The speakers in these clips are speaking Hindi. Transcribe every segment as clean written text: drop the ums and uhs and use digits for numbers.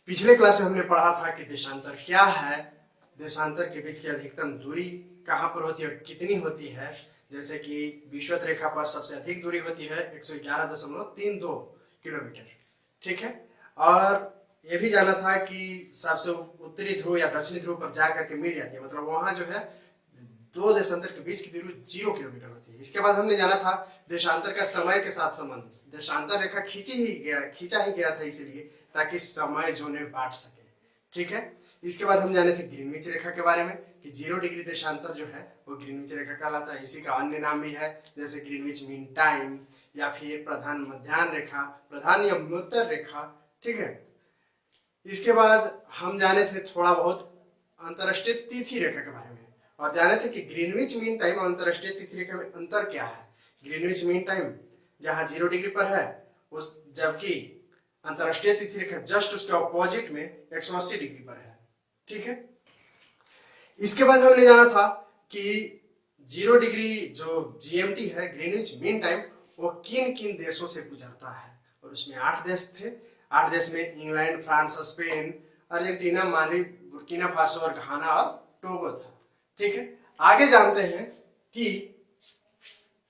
पिछले क्लास में हमने पढ़ा था कि देशांतर क्या है, देशांतर के बीच की अधिकतम दूरी कहाँ पर होती है और कितनी होती है। जैसे कि विषुवत रेखा पर सबसे अधिक दूरी होती है 111.32 किलोमीटर, ठीक है। और ये भी जाना था कि सबसे उत्तरी ध्रुव या दक्षिणी ध्रुव पर जा करके मिल जाती है, मतलब वहां जो है दो देशांतर के बीच की दूरी 0 किलोमीटर होती है। इसके बाद हमने जाना था देशांतर का समय के साथ संबंध। देशांतर रेखा खींचा ही गया था इसलिए ताकि समय जो ने बांट सके, ठीक है। इसके बाद हम जाने थे ग्रीनविच रेखा के बारे में कि 0 डिग्री देशांतर जो है वो ग्रीनविच रेखा कहलाता है। इसी का अन्य नाम भी है, जैसे ग्रीनविच मीन टाइम या फिर प्रधान मध्याह्न रेखा, प्रधान या मध्य रेखा, ठीक है। इसके बाद हम जाने थे थोड़ा बहुत अंतरराष्ट्रीय तिथि रेखा के बारे में और जाने थे कि ग्रीनविच मीन टाइम और अंतरराष्ट्रीय तिथि रेखा में अंतर क्या है। ग्रीनविच मीन टाइम जहां 0 डिग्री पर है उस, जबकि अंतरराष्ट्रीय तिथि रेखा जस्ट उसके ऑपोजिट में 180 डिग्री पर है, ठीक है। इसके बाद हमने जाना था कि 0 डिग्री जो जीएमटी है, ग्रीनविच मीन टाइम, वो किन किन देशों से गुजरता है और उसमें 8 देश थे। 8 देश में इंग्लैंड, फ्रांस, स्पेन, अर्जेंटीना, माली, बुर्किना फासो और घाना और टोगो था, ठीक है। आगे जानते हैं कि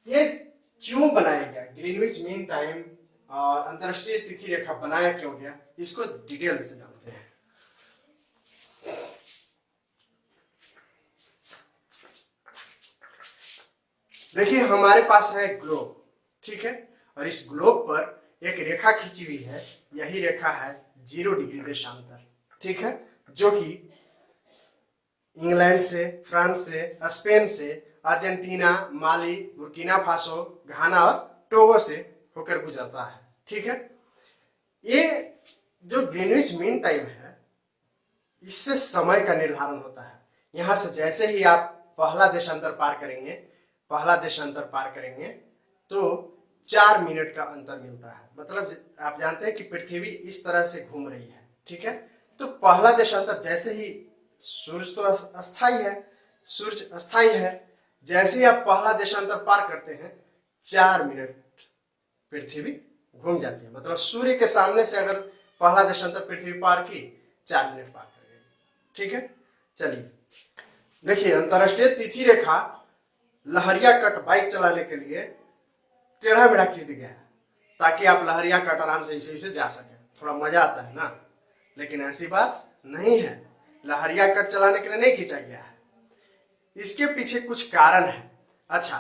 ये क्यों बनाया गया, ग्रीनविच मीन टाइम और अंतरराष्ट्रीय तिथि रेखा बनाया क्यों गया, इसको डिटेल से जानते हैं। देखिए हमारे पास है ग्लोब, ठीक है, और इस ग्लोब पर एक रेखा खींची हुई है। यही रेखा है 0 डिग्री देशांतर, ठीक है, जो कि इंग्लैंड से, फ्रांस से, स्पेन से, अर्जेंटीना, माली, बुर्किना फासो, घाना और टोगो से होकर गुजरता है, ठीक है। ये जो ग्रीनविच मीन टाइम है, इससे समय का निर्धारण होता है। यहां से जैसे ही आप पहला देशांतर पार करेंगे तो 4 मिनट का अंतर मिलता है। मतलब आप जानते हैं कि पृथ्वी इस तरह से घूम रही है, ठीक है। तो पहला देशांतर जैसे ही सूर्य तो अस्थाई है, जैसे ही आप पहला देशांतर पार करते हैं 4 मिनट पृथ्वी घूम जाती है। मतलब सूर्य के सामने से अगर पहला देशांतर पृथ्वी पार की 4 मिनट पार कर गई, ठीक है। चलिए देखिए, अंतरराष्ट्रीय तिथि रेखा लहरिया कट बाइक चलाने के लिए टेढ़ा मेढ़ा खींच दिया है ताकि आप लहरिया कट आराम से इसे जा सके, थोड़ा मजा आता है ना। लेकिन ऐसी बात नहीं है, लहरिया कट चलाने के लिए नहीं खींचा गया है, इसके पीछे कुछ कारण है। अच्छा,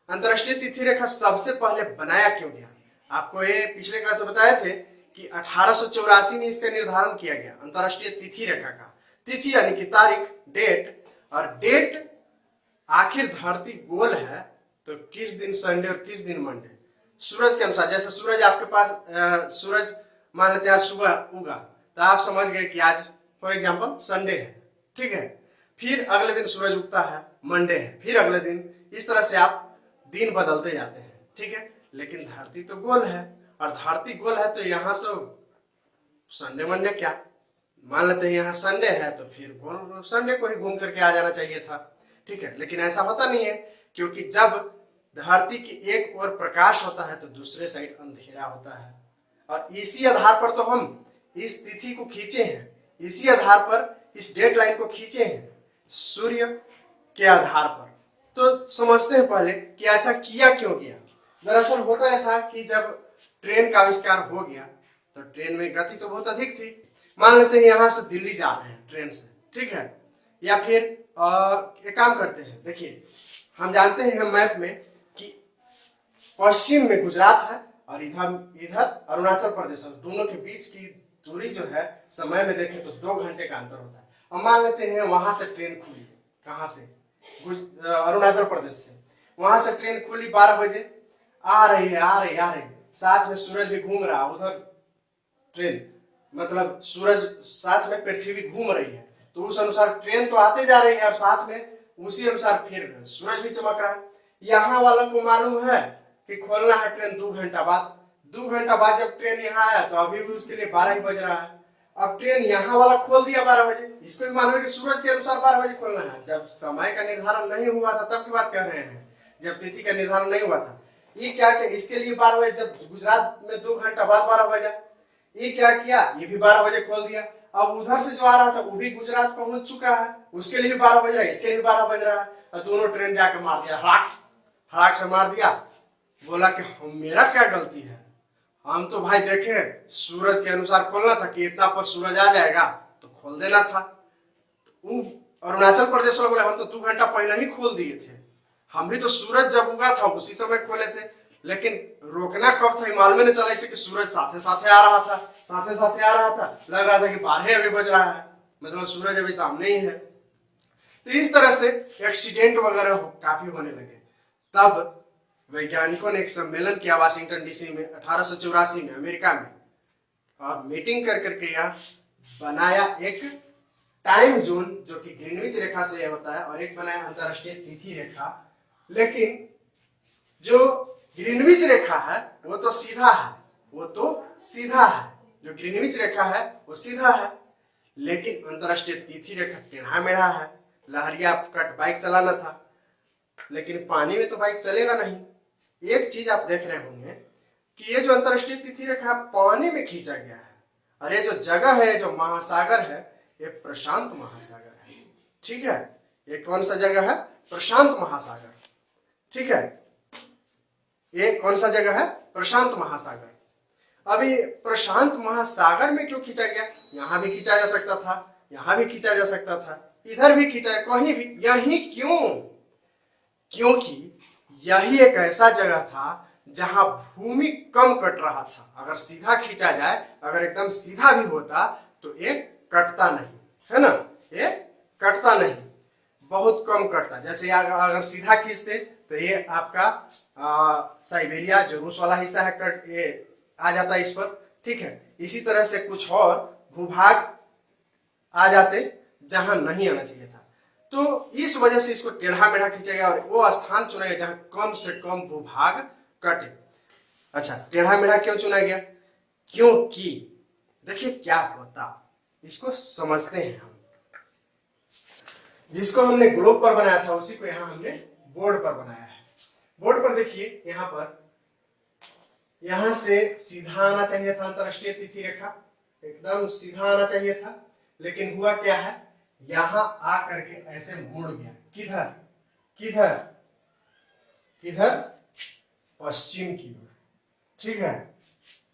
अंतरराष्ट्रीय तिथि रेखा सबसे पहले बनाया क्यों गया, आपको ये पिछले क्लास में बताए थे कि 1884 में इसका निर्धारण किया गया अंतरराष्ट्रीय तिथि रेखा का। तिथि यानी कि तारीख, डेट, और डेट आखिर धरती गोल है तो किस दिन संडे और किस दिन मंडे, सूरज के अनुसार। जैसे सूरज आपके पास सूरज मान लेते हैं आज सुबह उगा तो आप समझ गए कि आज फॉर एग्जांपल संडे है, ठीक है। फिर अगले दिन सूरज उगता है, मंडे है, फिर अगले दिन, इस तरह से आप दिन बदलते जाते हैं, ठीक है। लेकिन धरती तो गोल है और धरती गोल है तो यहाँ तो संडे मंडे क्या, मान लेते हैं यहाँ संडे है तो फिर गोल संडे को ही घूम करके आ जाना चाहिए था, ठीक है। लेकिन ऐसा होता नहीं है, क्योंकि जब धरती की एक ओर प्रकाश होता है तो दूसरे साइड अंधेरा होता है। और इसी आधार पर तो हम इस तिथि को खींचे हैं, इसी आधार पर इस डेट लाइन को खींचे हैं, सूर्य के आधार पर। तो समझते हैं पहले कि ऐसा किया क्यों गया। दरअसल होता यह था कि जब ट्रेन का आविष्कार हो गया तो ट्रेन में गति तो बहुत अधिक थी। मान लेते हैं यहाँ से दिल्ली जा रहे हैं ट्रेन से, ठीक है, या फिर एक काम करते हैं, देखिए हम जानते हैं मैप में कि पश्चिम में गुजरात है और इधर अरुणाचल प्रदेश है। दोनों के बीच की दूरी जो है समय में देखें तो 2 घंटे का अंतर होता है। और मान लेते हैं वहां से ट्रेन खुली, कहां से, अरुणाचल प्रदेश से। वहां से ट्रेन खुली 12 बजे, आ रही है, साथ में सूरज भी घूम रहा, उधर ट्रेन मतलब सूरज साथ में पृथ्वी घूम रही है, तो उस अनुसार ट्रेन तो आते जा रही है और साथ में उसी अनुसार फिर सूरज भी चमक रहा है। यहाँ वाला को मालूम है कि खोलना है ट्रेन 2 घंटा बाद। 2 घंटा बाद जब ट्रेन यहाँ आया तो अभी भी उसके लिए 12 ही बज रहा है। अब ट्रेन यहाँ वाला खोल दिया 12 बजे, इसको भी मालूम है कि सूरज के अनुसार 12 बजे खोलना है। जब समय का निर्धारण नहीं हुआ था तब की बात कह रहे हैं, जब तिथि का निर्धारण नहीं हुआ था। ये क्या कि इसके लिए 12 बजे, जब गुजरात में 2 घंटा बाद 12 बजा, ये क्या किया, ये भी 12 बजे खोल दिया। अब उधर से जो आ रहा था वो भी गुजरात पहुंच चुका है, उसके लिए भी 12 बज रहा है, इसके लिए भी 12 बज रहा है, और दोनों ट्रेन जाके मार दिया, हड़ाक हड़ाक से मार दिया। बोला कि मेरा क्या गलती है, हम तो भाई देखे सूरज के अनुसार खोलना था कि इतना पर सूरज आ जाएगा तो खोल देना था। वो अरुणाचल प्रदेश वाले बोले हम तो 2 घंटा पहले ही खोल दिए थे, हम भी तो सूरज जब उगा था उसी समय खोले थे, लेकिन रोकना कब था मालूम नहीं चला, इसे कि सूरज साथे साथे आ रहा था, साथे साथे आ रहा था, लग रहा था कि 12 अभी बज रहा है, मतलब सूरज अभी सामने ही है। तो इस तरह से एक्सीडेंट वगैरह काफी होने लगे। तब वैज्ञानिकों ने एक सम्मेलन किया वाशिंगटन डीसी में 1884 में अमेरिका में, और मीटिंग कर करके यह बनाया एक टाइम जोन जो कि ग्रीनविच रेखा से होता है, और एक बनाया अंतरराष्ट्रीय तिथि रेखा। लेकिन जो ग्रीनविच रेखा है वो तो सीधा है, वो तो सीधा है, जो ग्रीनविच रेखा है वो सीधा है, लेकिन अंतरराष्ट्रीय तिथि रेखा टेढ़ा मेढ़ा है। लहरिया कट बाइक चलाना था, लेकिन पानी में तो बाइक चलेगा नहीं। एक चीज आप देख रहे होंगे कि ये जो अंतरराष्ट्रीय तिथि रेखा पानी में खींचा गया है, और ये जो जगह है, जो महासागर है, ये प्रशांत महासागर है, ठीक है। ये कौन सा जगह है? प्रशांत महासागर, ठीक है। ये कौन सा जगह है? प्रशांत महासागर। अभी प्रशांत महासागर में क्यों खींचा गया? यहां भी खींचा जा सकता था, यहां भी खींचा जा सकता था, इधर भी खींचा, कहीं भी, यही क्यों? क्योंकि यही एक ऐसा जगह था जहां भूमि कम कट रहा था। अगर सीधा खींचा जाए, अगर एकदम सीधा भी होता तो ये कटता नहीं, है ना, ये कटता नहीं, बहुत कम कटता। जैसे अगर सीधा खींचते तो ये आपका साइबेरिया जो रूस वाला हिस्सा है कट ये आ जाता इस पर, ठीक है। इसी तरह से कुछ और भूभाग आ जाते जहां नहीं आना चाहिए था, तो इस वजह से इसको टेढ़ा मेढ़ा खींचा गया और वो स्थान चुना गया जहां कम से कम भूभाग कटे। अच्छा, टेढ़ा मेढ़ा क्यों चुना गया? क्योंकि देखिए क्या होता, इसको समझते हैं हम। जिसको हमने ग्लोब पर बनाया था उसी को यहां हमने बोर्ड पर बनाया है। बोर्ड पर देखिए, यहां से सीधा आना चाहिए था अंतरराष्ट्रीय तिथि रेखा, एकदम सीधा आना चाहिए था, लेकिन हुआ क्या है, यहां आकर के ऐसे मुड़ गया। किधर किधर किधर? पश्चिम की ओर, ठीक है।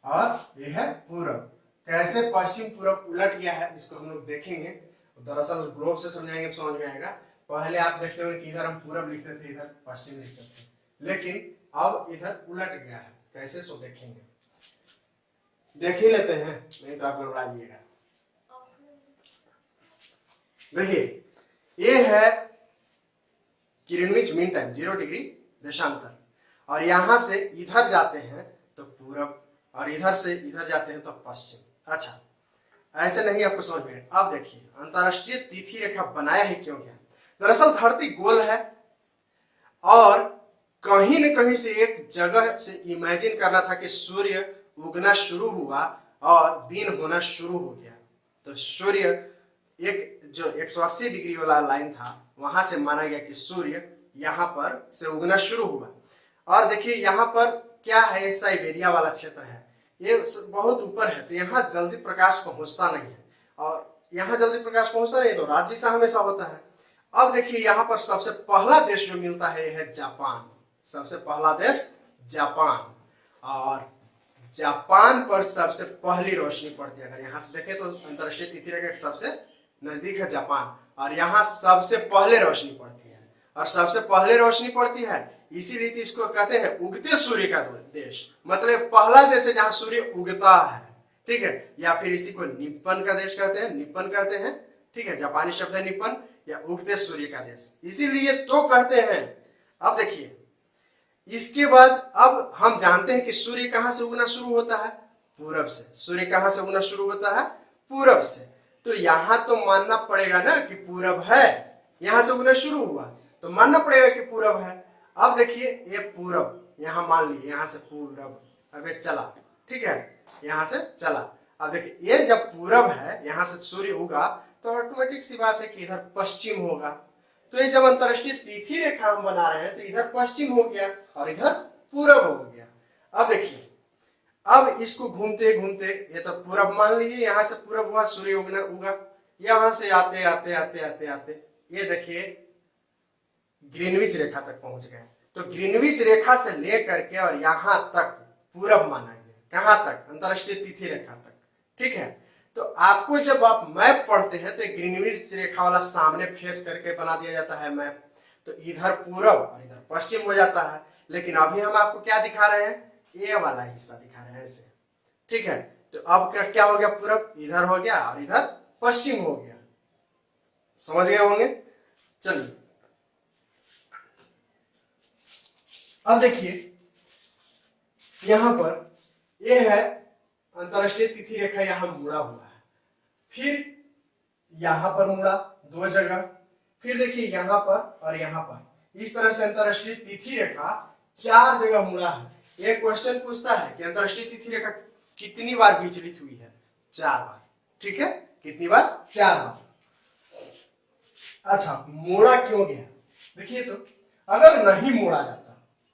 और यह है पूरब। कैसे पश्चिम पूरब उलट गया है इसको हम लोग देखेंगे। दरअसल ग्लोब से समझाएंगे तो समझ में आएगा। पहले आप देखते होंगे कि इधर हम पूरब लिखते थे, इधर पश्चिम लिखते थे, लेकिन अब इधर उलट गया है। कैसे, सो देखेंगे, देख ही लेते हैं, नहीं तो आप गड़बड़ा जाइएगा। देखिए, ये है ग्रीनविच मीन टाइम 0 डिग्री देशांतर, और यहां से इधर जाते हैं तो पूरब, और इधर से इधर जाते हैं तो पश्चिम। अच्छा, ऐसे नहीं आपको समझ में। अब देखिए, अंतरराष्ट्रीय तिथि रेखा बनाया ही क्यों गया? दरअसल धरती गोल है, और कहीं न कहीं से एक जगह से इमेजिन करना था कि सूर्य उगना शुरू हुआ और दिन होना शुरू हो गया। तो सूर्य एक जो 180 डिग्री वाला लाइन था वहां से माना गया कि सूर्य यहाँ पर से उगना शुरू हुआ। और देखिए यहाँ पर क्या है, साइबेरिया वाला क्षेत्र है, ये बहुत ऊपर है, तो यहाँ जल्दी प्रकाश पहुंचता नहीं है, और यहाँ जल्दी प्रकाश पहुंचता नहीं तो रात जैसा हमेशा होता है। अब देखिए यहाँ पर सबसे पहला देश जो मिलता है जापान। सबसे पहला देश जापान, और जापान पर सबसे पहली रोशनी पड़ती है। अगर यहाँ से देखें तो अंतरराष्ट्रीय तिथि रेखा के सबसे नजदीक है जापान, और यहाँ सबसे पहले रोशनी पड़ती है, और सबसे पहले रोशनी पड़ती है, इसीलिए तो इसको कहते हैं उगते सूर्य का देश। मतलब पहला देश है जहां सूर्य उगता है, ठीक है। या फिर इसी को निप्पन का देश कहते हैं, निप्पन कहते हैं, ठीक है। जापानी शब्द है निप्पन, या उगते सूर्य का देश, इसीलिए तो कहते हैं। अब देखिए, इसके बाद अब हम जानते हैं कि सूर्य कहां से उगना शुरू होता है? पूरब से। सूर्य कहां से उगना शुरू होता है? पूरब से। तो यहां तो मानना पड़ेगा ना कि पूरब है, यहां से उगना शुरू हुआ तो मानना पड़ेगा कि पूरब है। अब देखिए, ये पूरब यहां मान लिए, यहां से पूरब अब ये चला, ठीक है, यहां से चला। अब देखिए, ये जब पूरब है, यहां से सूर्य उगा, तो ऑटोमेटिक सी बात है कि इधर पश्चिम होगा। तो ये जब अंतरराष्ट्रीय तिथि रेखा हम बना रहे हैं तो इधर पश्चिम हो गया और इधर पूरब हो गया। अब देखिए, अब इसको घूमते घूमते, ये तो पूरब मान लीजिए, यहाँ से पूरब हुआ, सूर्य उगना उगा, यहां से आते आते आते आते आते ये देखिए ग्रीनविच रेखा तक पहुंच गए। तो ग्रीनविच रेखा से लेकर के और यहां तक पूरब माना गया, कहां तक, अंतरराष्ट्रीय तिथि रेखा तक। ठीक है, तो आपको जब आप मैप पढ़ते हैं तो ग्रीनविच रेखा वाला सामने फेस करके बना दिया जाता है मैप, तो इधर पूरब और इधर पश्चिम हो जाता है। लेकिन अभी हम आपको क्या दिखा रहे हैं, ये वाला हिस्सा दिखा रहे हैं ऐसे। ठीक है, तो अब क्या हो गया, पूरब इधर हो गया और इधर पश्चिम हो गया। समझ गए होंगे। चलिए अब देखिए, यहां पर ये है अंतरराष्ट्रीय तिथि रेखा, यहां मुड़ा हुआ है, फिर यहां पर मुड़ा दो जगह, फिर देखिए यहां पर और यहां पर, इस तरह से अंतरराष्ट्रीय तिथि रेखा 4 जगह मुड़ा है। एक क्वेश्चन पूछता है कि अंतरराष्ट्रीय तिथि रेखा कितनी बार विचलित हुई है, 4 बार। ठीक है, कितनी बार, 4 बार। अच्छा, मोड़ा क्यों गया, देखिए तो अगर नहीं मोड़ा जाता,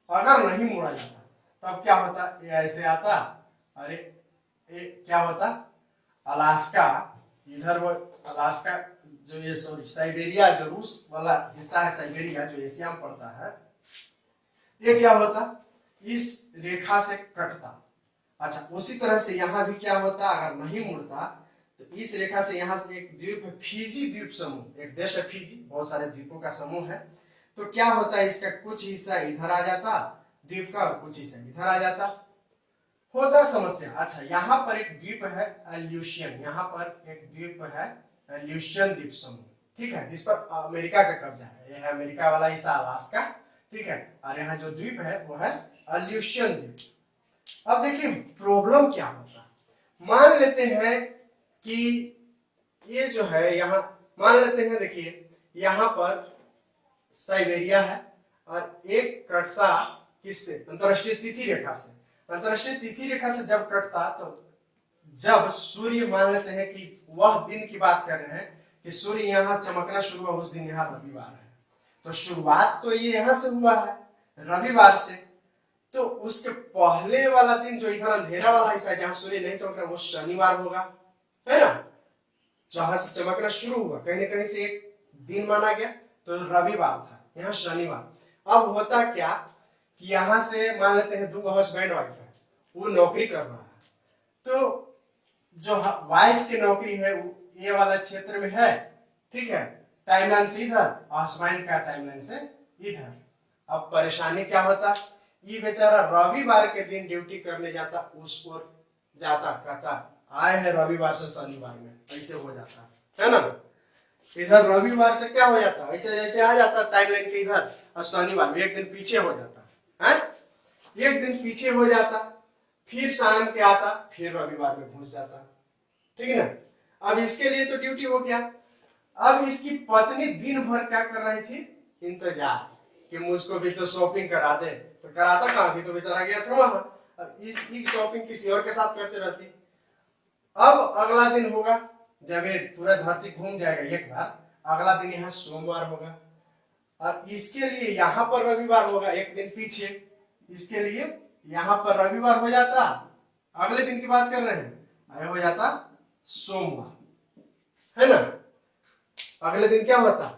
अगर नहीं मोड़ा जाता तब क्या होता, ये ऐसे आता, अरे ये क्या होता, अलास्का, इधर वो अलास्का जो ये सॉरी साइबेरिया, जो रूस वाला हिस्सा है साइबेरिया, जो एशिया में पड़ता है, ये क्या होता, इस रेखा से कटता। अच्छा, उसी तरह से यहाँ भी क्या होता, अगर नहीं मुड़ता तो इस रेखा से, यहाँ से एक द्वीप है फिजी द्वीप समूह, एक देश है फिजी, बहुत सारे द्वीपों का समूह है। तो क्या होता है, इसका कुछ हिस्सा इधर आ जाता द्वीप का और कुछ हिस्सा इधर आ जाता, होता समस्या। अच्छा, यहाँ पर एक द्वीप है एल्यूशियन, यहाँ पर एक द्वीप है एल्यूशियन द्वीप समूह। ठीक है, जिस पर अमेरिका का कब्जा है, यह है अमेरिका वाला हिस्सा अलास्का। ठीक है, और यहाँ जो द्वीप है वो है एल्यूशियन द्वीप। अब देखिए प्रॉब्लम क्या होता, मान लेते हैं कि ये जो है, यहाँ मान लेते हैं, देखिए यहाँ पर साइबेरिया है और एक कटता किससे, अंतरराष्ट्रीय तिथि रेखा से। अंतरराष्ट्रीय तिथि रेखा से जब कटता, तो जब सूर्य, मान लेते हैं कि वह दिन की बात कर रहे हैं कि सूर्य यहाँ चमकना शुरू हुआ, उस दिन यहाँ रविवार है, तो शुरुआत तो ये यहाँ से हुआ है रविवार से, तो उसके पहले वाला दिन जो इधर अंधेरा वाला हिस्सा है जहां सूर्य नहीं चमक रहा, वो शनिवार होगा, है ना, जहां से चमकना शुरू हुआ, कहीं ना कहीं से एक दिन माना गया, तो रविवार था, यहाँ शनिवार। अब होता क्या कि यहां से मान लेते हैं 2 हस्बैंड वाइफ है, वो नौकरी कर रहा है, तो जो वाइफ की नौकरी है वो ये वाला क्षेत्र में है। ठीक है, टाइमलाइन से इधर, हस्बैंड का टाइमलाइन से इधर। अब परेशानी क्या होता, ये बेचारा रविवार के दिन ड्यूटी करने जाता, उस ओर जाता, कहता आए हैं रविवार से शनिवार में, ऐसे हो जाता है ना। इधर रविवार से क्या हो जाता, ऐसे जैसे आ जाता टाइमलाइन के इधर, और शनिवार में एक दिन पीछे हो जाता है, एक दिन पीछे हो जाता, फिर शाम के आता, फिर रविवार में घुस जाता। ठीक है ना। अब इसके लिए तो ड्यूटी हो गया। अब इसकी पत्नी दिन भर क्या कर रही थी, इंतजार कि मुझको भी तो शॉपिंग करा दे, तो कराता कहां से, तो बेचारा गया था वहां, अब इसकी शॉपिंग किसी और के साथ करते रहती। अब अगला दिन होगा, जब ये पूरा धरती घूम जाएगा एक बार, अगला दिन यहाँ सोमवार होगा, और इसके लिए यहाँ पर रविवार होगा, एक दिन पीछे, इसके लिए यहाँ पर रविवार हो जाता, अगले दिन की बात कर रहे हैं, हो जाता सोमवार, है ना। अगले दिन क्या होता,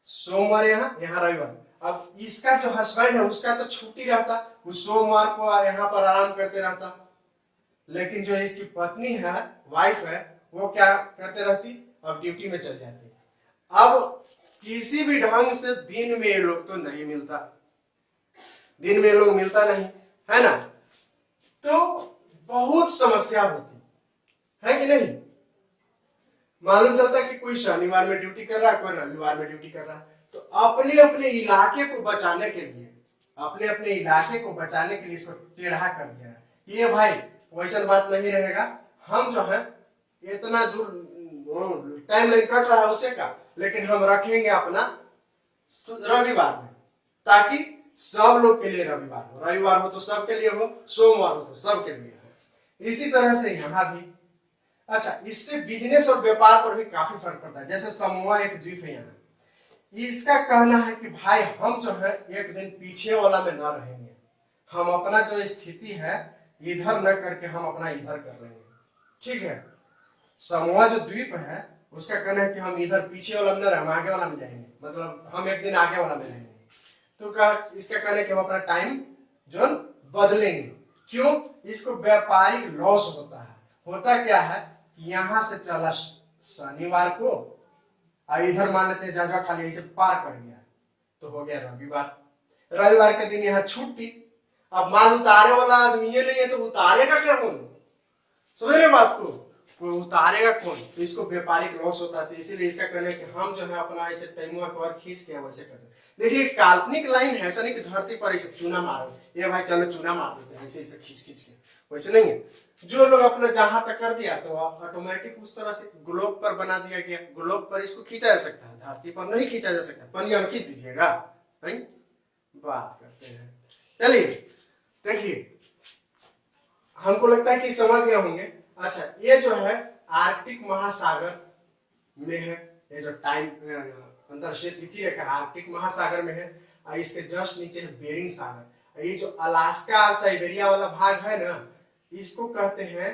सोमवार, यहाँ रविवार। अब इसका जो हस्बैंड है उसका तो छुट्टी रहता, वो सोमवार को यहाँ पर आराम करते रहता, लेकिन जो इसकी पत्नी है, वाइफ है, वो क्या करते रहती, अब ड्यूटी में चल जाती। अब किसी भी ढंग से दिन में ये लोग तो नहीं मिलता, दिन में ये लोग मिलता नहीं, है ना, तो बहुत समस्या होती है कि नहीं। मालूम चलता कि कोई शनिवार में ड्यूटी कर रहा है, कोई रविवार में ड्यूटी कर रहा है, तो अपने अपने इलाके को बचाने के लिए, अपने अपने इलाके को बचाने के लिए इसको टेढ़ा कर दिया है। ये भाई वैसा बात नहीं रहेगा, हम जो है इतना दूर टाइम लाइन कट रहा है उसे का, लेकिन हम रखेंगे अपना रविवार में, ताकि सब लोग के लिए रविवार हो, रविवार हो तो सबके लिए हो, सोमवार हो तो सबके लिए हो। इसी तरह से यहाँ भी। अच्छा, इससे बिजनेस और व्यापार पर भी काफी फर्क पड़ता है। जैसे समोआ एक द्वीप है यहाँ, इसका कहना है कि भाई हम जो है एक दिन पीछे वाला में न रहेंगे, हम अपना जो स्थिति है इधर न करके हम अपना इधर कर लेंगे, ठीक है। समोआ जो द्वीप है उसका कहना है कि हम इधर पीछे वाला में न रहे, हम आगे वाला में जाएंगे, मतलब हम एक दिन आगे वाला में रहेंगे। तो इसका कहना है कि हम अपना टाइम जोन बदलेंगे। क्यों? इसको व्यापारिक लॉस होता है। होता क्या है, यहां से चला शनिवार को और इधर मान लेते हैं जहां खाली ऐसे पार कर गया तो हो गया रविवार। रविवार के दिन यहाँ छुट्टी। अब माल उतारे वाला आदमी ये नहीं है तो उतारेगा क्या कौन? समझ रहे बात को? कोई उतारेगा कौन? तो इसको व्यापारिक लॉस होता है। इसीलिए इसका कहना है कि हम जो है अपना ऐसे टाइम कवर खींच के वैसे कर। देखिए काल्पनिक लाइन है, ऐसा नहीं कि धरती पर ऐसे चूना मारो, ये भाई चलो चूना मार देते हैं ऐसे ऐसे खींच खींच के, वैसे नहीं है। जो लोग अपना जहां तक कर दिया तो ऑटोमेटिक उस तरह से ग्लोब पर बना दिया गया। ग्लोब पर इसको खींचा जा सकता है, धरती पर नहीं खींचा जा सकता। पनिया में खींच दीजिएगा, नहीं? बात करते हैं। चलिए देखिए, हमको लगता है कि समझ गए होंगे। अच्छा, ये जो है आर्कटिक महासागर में है, ये जो टाइम अंतरराष्ट्रीय तिथि रेखा आर्कटिक महासागर में है। इसके जस्ट नीचे है बेरिंग सागर। ये जो अलास्का और साइबेरिया वाला भाग है ना, इसको कहते हैं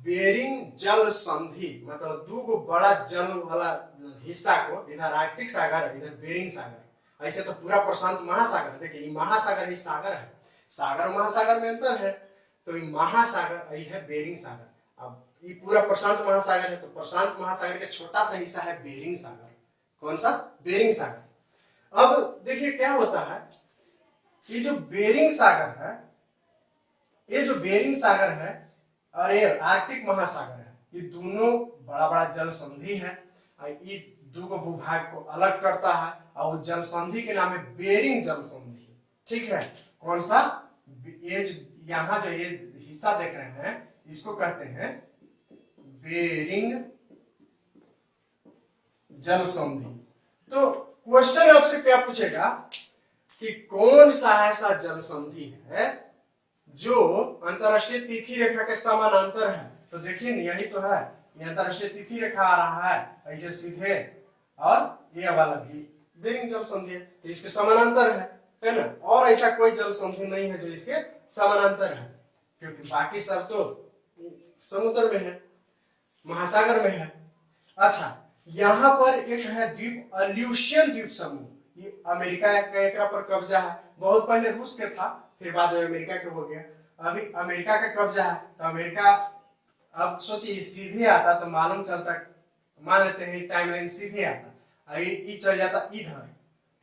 बेरिंग जल संधि। मतलब दो गो बड़ा जल वाला हिस्सा को, इधर आर्कटिक सागर, इधर बेरिंग सागर। ऐसे तो पूरा प्रशांत महासागर, देखिए ये महासागर ही सागर है, सागर महासागर में अंतर है। तो ये महासागर ये है बेरिंग सागर। अब ये पूरा प्रशांत महासागर है, तो प्रशांत महासागर का छोटा सा हिस्सा है बेरिंग सागर। कौन सा? बेरिंग सागर। अब देखिए क्या होता है, ये जो बेरिंग सागर है, ये जो बेरिंग सागर है और ये आर्कटिक महासागर है, ये दोनों बड़ा बड़ा जल संधि है। ये दो भूभाग को अलग करता है और उस जल संधि के नाम है बेरिंग जल संधि, ठीक है। कौन सा? ये यहाँ जो ये हिस्सा देख रहे हैं इसको कहते हैं बेरिंग जल संधि। तो क्वेश्चन आपसे क्या पूछेगा कि कौन सा ऐसा जल संधि है जो अंतरराष्ट्रीय तिथि रेखा के समानांतर है? तो देखिए यही तो है, ये अंतरराष्ट्रीय तिथि रेखा आ रहा है ऐसे सीधे, और ये वाला भी बेरिंग जल संधि है, तो इसके समानांतर है ना। और ऐसा कोई जल संधि नहीं है जो इसके समानांतर है, क्योंकि बाकी सब तो समुद्र में है, महासागर में है। अच्छा, यहाँ पर एक है द्वीप अल्यूशियन द्वीप समूह। ये अमेरिका का एक पर कब्जा है। बहुत पहले रूस के था, फिर बाद में अमेरिका के हो गया। अभी अमेरिका का कब्जा है, तो अमेरिका अब सोचिए सीधे आता तो मालूम चलता, मान लेते हैं टाइमलाइन सीधे आता, अभी चल जाता इधर,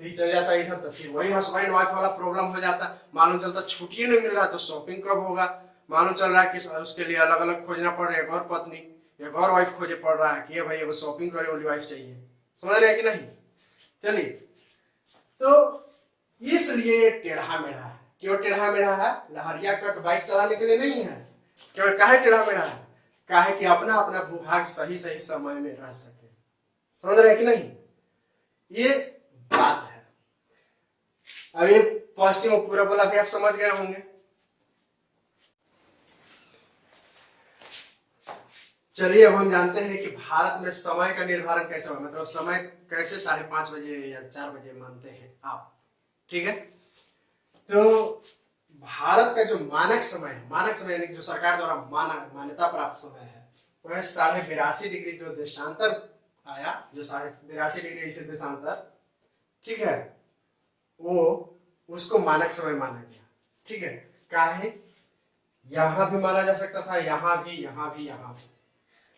तो चल जाता इधर, तो फिर वही हस्बैंड वाइफ वाला प्रॉब्लम हो जाता। मालूम चलता छुट्टी नहीं मिल रहा तो शॉपिंग कब होगा? मालूम चल रहा है कि उसके लिए अलग अलग खोजना पड़ रहा है, एक और पत्नी, एक और वाइफ खोजे पड़ रहा है कि ये भाई वो शॉपिंग करे वाली वाइफ चाहिए। समझ रहे हैं कि नहीं? चलिए, तो इसलिए ये टेढ़ा मेढ़ा है। क्यों टेढ़ा मेढ़ा है? लहरिया कट बाइक चलाने के लिए नहीं है। क्यों काहे टेढ़ा मेढ़ा है? काहे कि अपना अपना भूभाग सही सही समय में रह सके। समझ रहे हैं कि नहीं? ये बात है। अब ये पश्चिम पूरब वाला भी आप समझ गए होंगे। चलिए अब हम जानते हैं कि भारत में समय का निर्धारण कैसे हुआ, मतलब समय कैसे 5:30 बजे या 4 बजे मानते हैं आप, ठीक है। तो भारत का जो मानक समय है, मानक समय यानी कि जो सरकार द्वारा मान्यता प्राप्त समय है, वह 82.5 डिग्री जो देशांतर आया, जो 82.5 डिग्री से देशांतर, ठीक है, वो उसको मानक समय माना गया, ठीक है। काहे? यहां भी माना जा सकता था, यहां भी, यहां भी, यहां भी,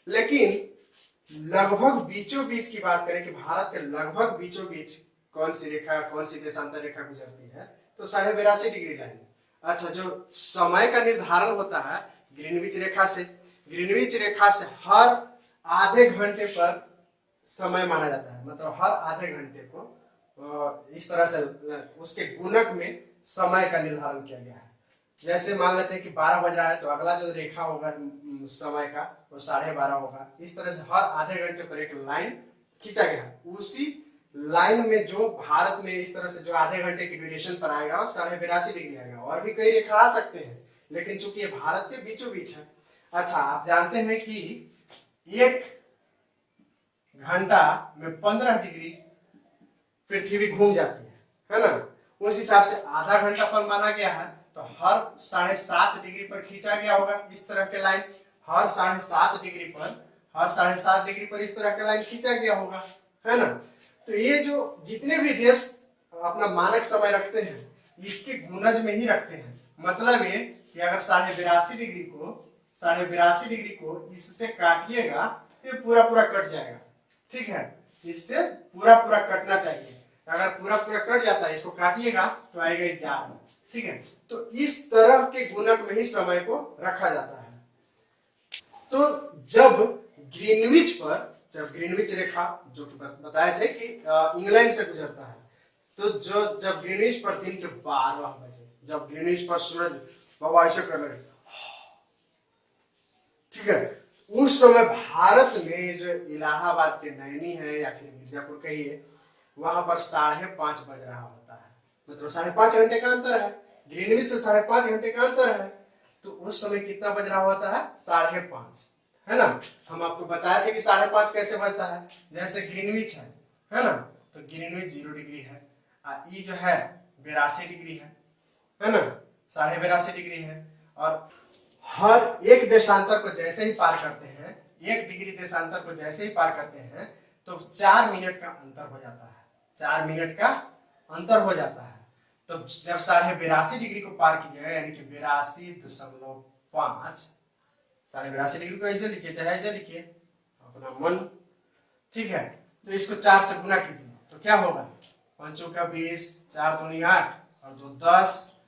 लेकिन लगभग बीचों बीच की बात करें कि भारत के लगभग बीचों बीच कौन सी रेखा, कौन सी देशांतर रेखा गुजरती है, तो 82.5 डिग्री लाइन। अच्छा, जो समय का निर्धारण होता है ग्रीनविच रेखा से, ग्रीनविच रेखा से हर आधे घंटे पर समय माना जाता है, मतलब हर आधे घंटे को इस तरह से उसके गुणक में समय का निर्धारण किया गया है। जैसे मान लेते हैं कि 12 बज रहा है तो अगला जो रेखा होगा समय का वो 12:30 होगा। इस तरह से हर आधे घंटे पर एक लाइन खींचा गया। उसी लाइन में जो भारत में इस तरह से जो आधे घंटे की ड्यूरेशन पर आएगा वो 82.5 डिग्री आएगा। और भी कई रेखा आ सकते हैं, लेकिन चूंकि ये भारत के बीचों बीच है। अच्छा, आप जानते हैं कि 1 घंटा में 15 डिग्री पृथ्वी घूम जाती है ना। उस हिसाब से आधा घंटा पर माना गया है, तो तो हर 7.5 डिग्री पर खींचा गया होगा इस तरह के लाइन, हर 7.5 डिग्री पर, हर 7.5 डिग्री पर इस तरह का लाइन खींचा गया होगा, है ना। तो ये जो जितने भी देश अपना मानक समय रखते हैं इसके गुणज में ही रखते हैं। मतलब ये कि अगर 82.5 डिग्री को इससे काटिएगा तो ये पूरा पूरा कट जाएगा, ठीक है। इससे पूरा पूरा कटना चाहिए, अगर पूरा पूरा कट जाता है इसको काटिएगा तो आएगा 11, ठीक है। तो इस तरह के गुणक में ही समय को रखा जाता है। तो जब ग्रीनविच रेखा जो कि बताए थे कि इंग्लैंड से गुजरता है, तो जब ग्रीनविच पर दिन के 12 बजे, जब ग्रीनविच पर सूरज बाबा ऐसे कर रहे, ठीक है, उस समय भारत में जो इलाहाबाद के नैनी है या फिर मिर्जापुर कहिए, वहां पर 5:30 बज रहा होता है। मतलब 5.5 घंटे का अंतर है, ग्रीनविच से 5.5 घंटे का अंतर है। तो उस समय कितना बज रहा होता है? 5:30, है ना। हम आपको बताए थे कि 5:30 कैसे बजता है। जैसे ग्रीनविच है ना, तो ग्रीनविच 0 डिग्री है, ई जो है 82 डिग्री है ना, 82.5 डिग्री है। और हर एक देशांतर को जैसे ही पार करते हैं, 1 डिग्री देशांतर को जैसे ही पार करते हैं तो 4 मिनट का अंतर हो जाता है, 4 मिनट का अंतर हो जाता है। तो जब 82.5 डिग्री को पार कीजिएगा, यानी कि 82.5, 82.5 डिग्री को ऐसे लिखिए चाहे ऐसे लिखिए अपना मन, ठीक है। तो इसको 4 से गुना कीजिए तो क्या होगा? 5 का 20, 4 दूनी 8 और 2 10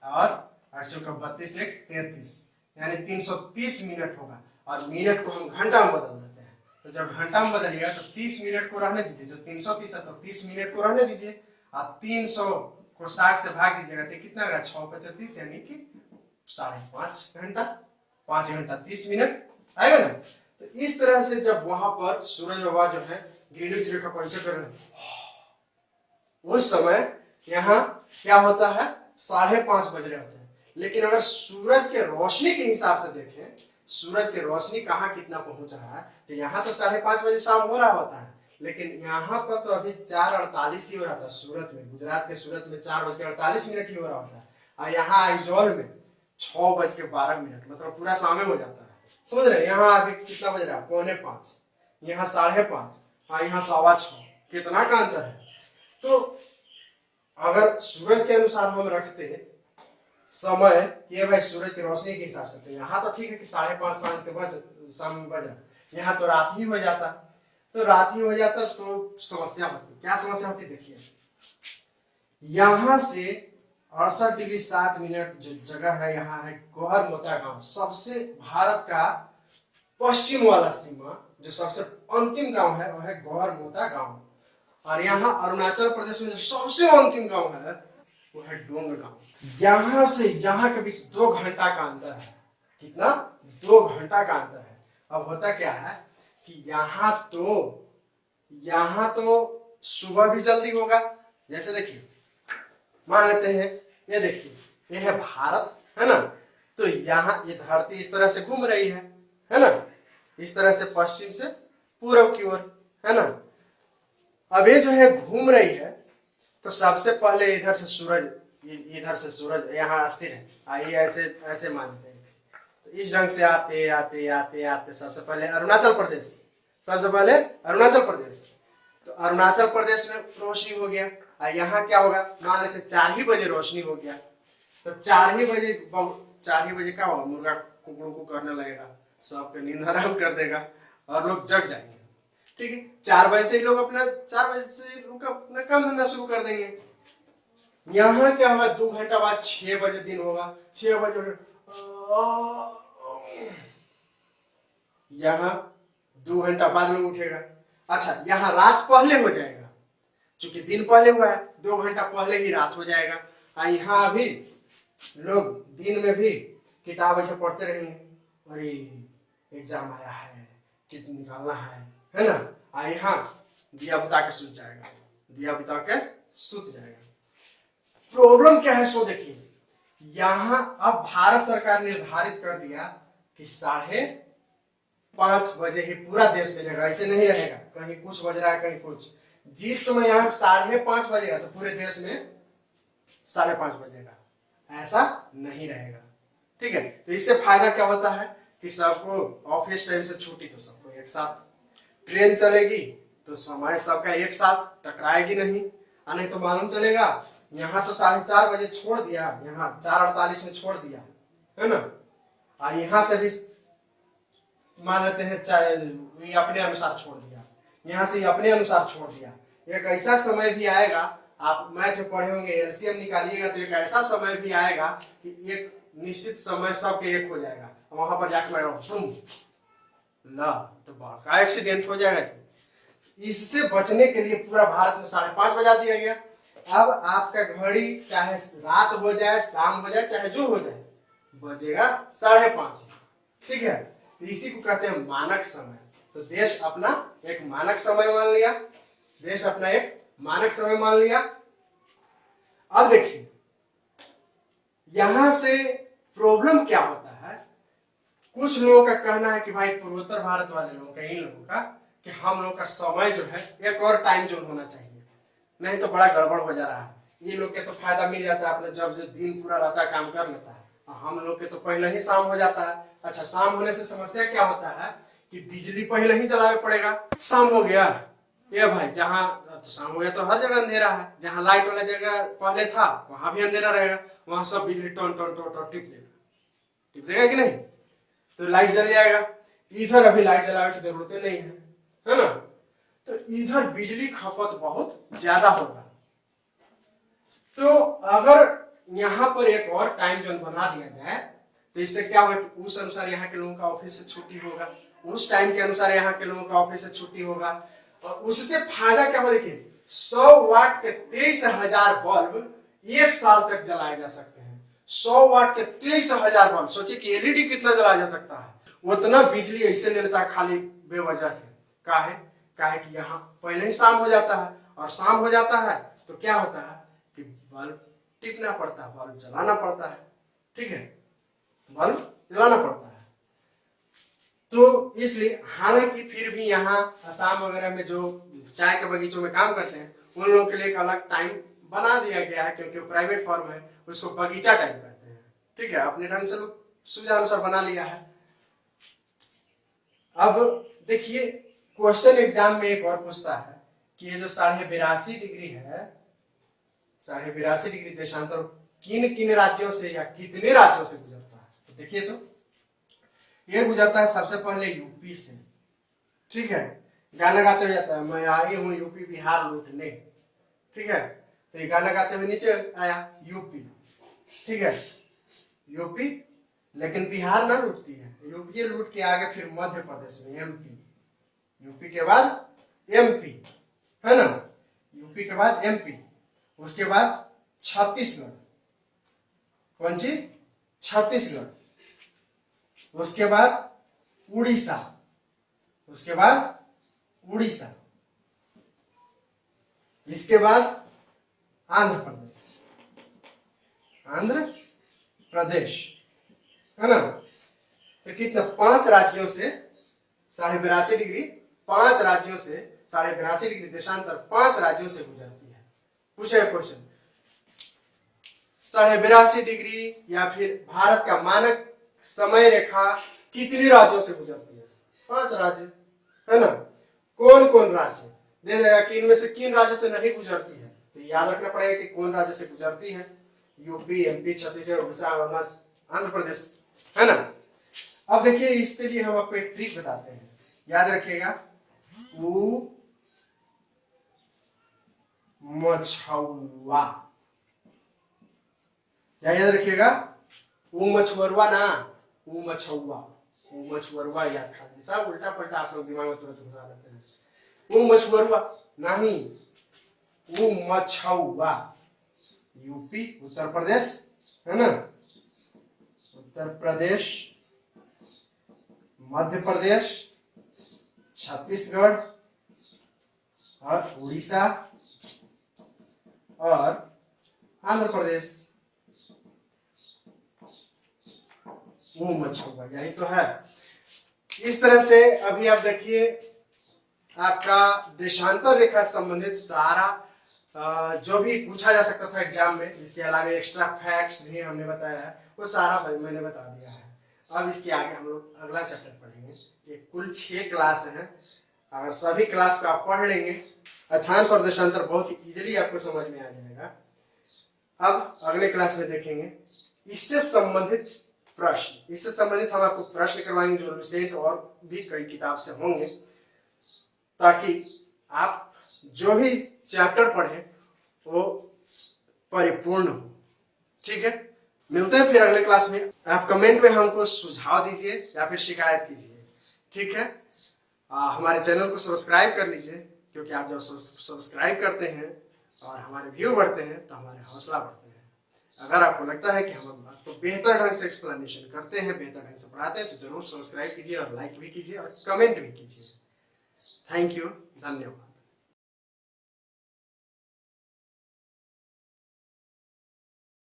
और 8 का 32, 1 33, यानी 330 मिनट होगा। और मिनट को हम घंटा में बदल देते हैं, तो जब घंटा में बदलिएगा तो 30 मिनट को रहने दीजिए, जो 330 है तो 30 मिनट को रहने दीजिए, और 300 को 60 से भाग दीजिएगा तो कितना आएगा? 6×35, यानी कि 5.5 घंटा, 5 घंटा 30 मिनट आएगा ना। तो इस तरह से जब वहां पर सूरज बाबा जो है ग्रीनविच रेखा पर ऐसे कर रहे हैं, उस समय यहाँ क्या होता है? 5:30 बज रहे होते हैं। लेकिन अगर सूरज के रोशनी के हिसाब से देखें, सूरज की रोशनी कहाँ कितना पहुंच रहा है, तो यहाँ तो 5:30 बजे शाम हो रहा होता है, लेकिन यहाँ पर तो अभी 4:48 ही हो रहा था। सूरत में, गुजरात के सूरत में 4:48 ही हो रहा होता है, और यहाँ आइजोल में 6:12, मतलब पूरा शाम हो जाता है। समझ रहे? यहाँ अभी कितना बज रहा है? 4:45, यहाँ 5:30, हाँ यहाँ 6:15, कितना का अंतर है। तो अगर सूरज के अनुसार हम रखते समय ये भाई सूरज की रोशनी के हिसाब से, तो यहाँ तो ठीक है कि 5:30 शाम में बज रहा, यहाँ तो रात ही हो जाता, तो रात ही हो जाता तो समस्या होती। क्या समस्या होती? देखिए, यहाँ से 68°7' जो जगह है, यहाँ है गौहर मोता गांव, सबसे भारत का पश्चिम वाला सीमा, जो सबसे अंतिम गांव है वह है गौहर मोता गांव। और यहाँ अरुणाचल प्रदेश में जो सबसे अंतिम गांव है वो है डोंग गांव। यहाँ से यहाँ के बीच 2 घंटा का अंतर है। कितना? 2 घंटा का अंतर है। अब होता क्या है कि यहाँ तो सुबह भी जल्दी होगा। जैसे देखिए, मान लेते हैं ये देखिए, ये है भारत, है ना। तो यहाँ ये धरती इस तरह से घूम रही है ना, इस तरह से पश्चिम से पूर्व की ओर, है ना। अब ये जो है घूम रही है, तो सबसे पहले इधर से सूरज यहाँ स्थिर है। आइए ऐसे मानते हैं, तो इस ढंग से आते आते आते आते सबसे पहले अरुणाचल प्रदेश, तो अरुणाचल प्रदेश में रोशनी हो गया। यहाँ क्या होगा? मान लेते 4 ही बजे रोशनी हो गया, तो 4 ही बजे क्या होगा? मुर्गा कुकड़ू करने लगेगा, सबके नींद हराम कर देगा और लोग जग जाएंगे, ठीक है। 4 बजे से लोग अपना काम धंधा शुरू कर देंगे। यहाँ क्या होगा? 2 घंटा बाद 6 बजे दिन होगा, 6 बजे यहाँ 2 घंटा बाद लोग उठेगा। अच्छा, यहाँ रात पहले हो जाएगा, चूंकि दिन पहले हुआ है, 2 घंटा पहले ही रात हो जाएगा। यहाँ अभी लोग दिन में भी किताब ऐसे पढ़ते रहेंगे, अरे एग्जाम आया है, कितना निकालना है ना। यहाँ दिया बुता के सूत जाएगा, प्रॉब्लम क्या है? सो देखिए, यहाँ अब भारत सरकार निर्धारित कर दिया कि 5:30 बजे ही पूरा देश में रहेगा, ऐसे नहीं रहेगा कहीं कुछ बज रहा है कहीं कुछ। जिस समय यहाँ 5:30 बजेगा तो पूरे देश में 5:30 बजेगा, ऐसा नहीं रहेगा। ठीक है, तो इससे फायदा क्या होता है कि सबको ऑफिस टाइम से छुट्टी तो सबको एक साथ, ट्रेन चलेगी तो समय सबका एक साथ टकराएगी नहीं, नहीं तो मालूम चलेगा यहाँ तो 4:30 बजे छोड़ दिया, यहाँ 4:48 में छोड़ दिया, है ना, और यहाँ से भी मान लेते हैं चाहे ये अपने अनुसार छोड़ दिया, यहाँ से अपने अनुसार छोड़ दिया। एक ऐसा समय भी आएगा, आप मैथ में पढ़े होंगे, एलसीएम निकालिएगा तो एक ऐसा समय भी आएगा कि एक निश्चित समय सबके एक हो जाएगा, वहां पर जाकर ला तो का एक्सीडेंट हो जाएगा। इससे बचने के लिए पूरा भारत में 5:30 बजा दिया गया। अब आपका घड़ी चाहे रात हो जाए, शाम हो जाए, चाहे जो हो जाए, बजेगा 5:30। ठीक है, तो इसी को कहते हैं मानक समय। तो देश अपना एक मानक समय मान लिया, देश अपना एक मानक समय मान लिया। अब देखिए यहां से प्रॉब्लम क्या होता है, कुछ लोगों का कहना है कि भाई पूर्वोत्तर भारत वाले लोगों का, इन लोगों का, कि हम लोगों का समय जो है एक और टाइम जोन होना चाहिए, नहीं तो बड़ा गड़बड़ हो जा रहा है। ये लोग के तो फायदा मिल जाता है, अपने जब जो दिन पूरा रहता है काम कर लेता है, हम लोग के तो पहले ही शाम हो जाता है। अच्छा, शाम होने से समस्या क्या होता है कि बिजली पहले ही जलाना पड़ेगा। शाम हो गया ये भाई, जहाँ तो शाम हो गया तो हर जगह अंधेरा है, जहाँ लाइट वाला जगह पहले था वहां भी अंधेरा रहेगा, वहां सब बिजली टन टन टन टन टिप देगा कि नहीं, तो लाइट जल जाएगा। इधर अभी लाइट जलाने की जरूरत नहीं है ना, तो इधर बिजली खपत बहुत ज्यादा होगा। तो अगर यहाँ पर एक और टाइम जोन बना दिया जाए तो इससे क्या होगा कि उस अनुसार यहाँ के लोगों का ऑफिस से छुट्टी होगा, उस टाइम के अनुसार यहाँ के लोगों का ऑफिस से छुट्टी होगा, और उससे फायदा क्या होगा, देखिए 100 वाट के 23,000 बल्ब एक साल तक जलाए जा सकते हैं। 100 वाट के 23,000 बल्ब, सोचिए कि एलईडी कितना जलाया जा सकता है। उतना बिजली ऐसे ले लेता है खाली बेवजह के, काहे कि यहाँ पहले ही शाम हो जाता है, और शाम हो जाता है तो क्या होता है कि बल्ब टिपना पड़ता है, बल्ब जलाना पड़ता है। ठीक है, बल्ब जलाना पड़ता है। तो इसलिए हालांकि फिर भी यहाँ असम वगैरह में जो चाय के बगीचों में काम करते हैं उन लोगों के लिए एक अलग टाइम बना दिया गया है, क्योंकि प्राइवेट फॉर्म है, उसको बगीचा टाइम कहते हैं। ठीक है, अपने ढंग से सुविधा अनुसार बना लिया है। अब देखिए क्वेश्चन एग्जाम में एक और पूछता है कि ये जो 82.5 डिग्री है, 82.5 डिग्री देशांतर किन किन राज्यों से या कितने राज्यों से गुजरता है, तो देखिए तो ये गुजरता है सबसे पहले यूपी से। ठीक है, गाना गाते हुए जाता है, मैं आई हूँ यूपी बिहार लूटने। ठीक है, तो ये गाना गाते हुए नीचे आया यूपी। ठीक है, यूपी, लेकिन बिहार ना लूटती है, यूपी लूट के आगे फिर मध्य प्रदेश में एमपी, यूपी के बाद एमपी, है ना, यूपी के बाद एमपी, उसके बाद छत्तीसगढ़, कौन सी, छत्तीसगढ़, उसके बाद उड़ीसा, उसके बाद उड़ीसा, इसके बाद आंध्र प्रदेश, आंध्र प्रदेश, है ना। तो कितना, 5 राज्यों से 82.5 डिग्री, 5 राज्यों से 82.5 डिग्री देशांतर 5 राज्यों से गुजरती है। पूछे क्वेश्चन, 82.5 डिग्री या फिर भारत का मानक समय रेखा कितने राज्यों से गुजरती है, 5 राज्य, है ना। कौन कौन राज्य दे देगा कि इनमें से किन राज्य से नहीं गुजरती है, तो याद रखना पड़ेगा कि कौन राज्य से गुजरती है, यूपी, एमपी, छत्तीसगढ़, उड़ीसा, आंध्र प्रदेश, है ना। अब देखिए इसके लिए हम आपको एक ट्रिक बताते हैं, याद रखिएगा, ऊ मछुआ, क्या याद रखिएगा, ऊ मछुआ ना, ऊ मछुआ, ऊ मछुआ याद कर, सब उल्टा पलटा आप लोग दिमाग में तुरंत घुसा देते हैं। ऊ मछुआ नहीं, ऊ मछुआ, यूपी, उत्तर प्रदेश, है ना, उत्तर प्रदेश, मध्य प्रदेश, छत्तीसगढ़ और उड़ीसा और आंध्र प्रदेश, वो मछुआ, यही तो है। इस तरह से अभी आप देखिए आपका देशांतर रेखा संबंधित सारा जो भी पूछा जा सकता था एग्जाम में, इसके अलावा एक्स्ट्रा फैक्ट्स भी हमने बताया है, वो सारा मैंने बता दिया है। अब इसके आगे हम लोग अगला चैप्टर पढ़ेंगे। ये कुल 6 क्लास हैं। अगर सभी क्लास को आप पढ़ लेंगे, अक्षांश और देशांतर बहुत ही इजीली आपको समझ में आ जाएगा। अब अगले क्लास में देखेंगे इससे संबंधित प्रश्न। इससे संबंधित हम आपको प्रश्न करवाएंगे जो लुसेंट और भी कई किताब से होंगे, ताकि आप जो भी चैप्टर पढ़े वो परिपूर्ण हो। ठीक है, मिलते हैं फिर अगले क्लास में। आप कमेंट में हमको सुझाव दीजिए या फिर शिकायत कीजिए। ठीक है, हमारे चैनल को सब्सक्राइब कर लीजिए, क्योंकि आप जब सब्सक्राइब करते हैं और हमारे व्यू बढ़ते हैं तो हमारे हौसला बढ़ते हैं। अगर आपको लगता है कि हम आपको बेहतर ढंग से एक्सप्लेनेशन करते हैं, बेहतर ढंग से पढ़ाते हैं, तो जरूर सब्सक्राइब कीजिए और लाइक भी कीजिए और कमेंट भी कीजिए। थैंक यू, धन्यवाद।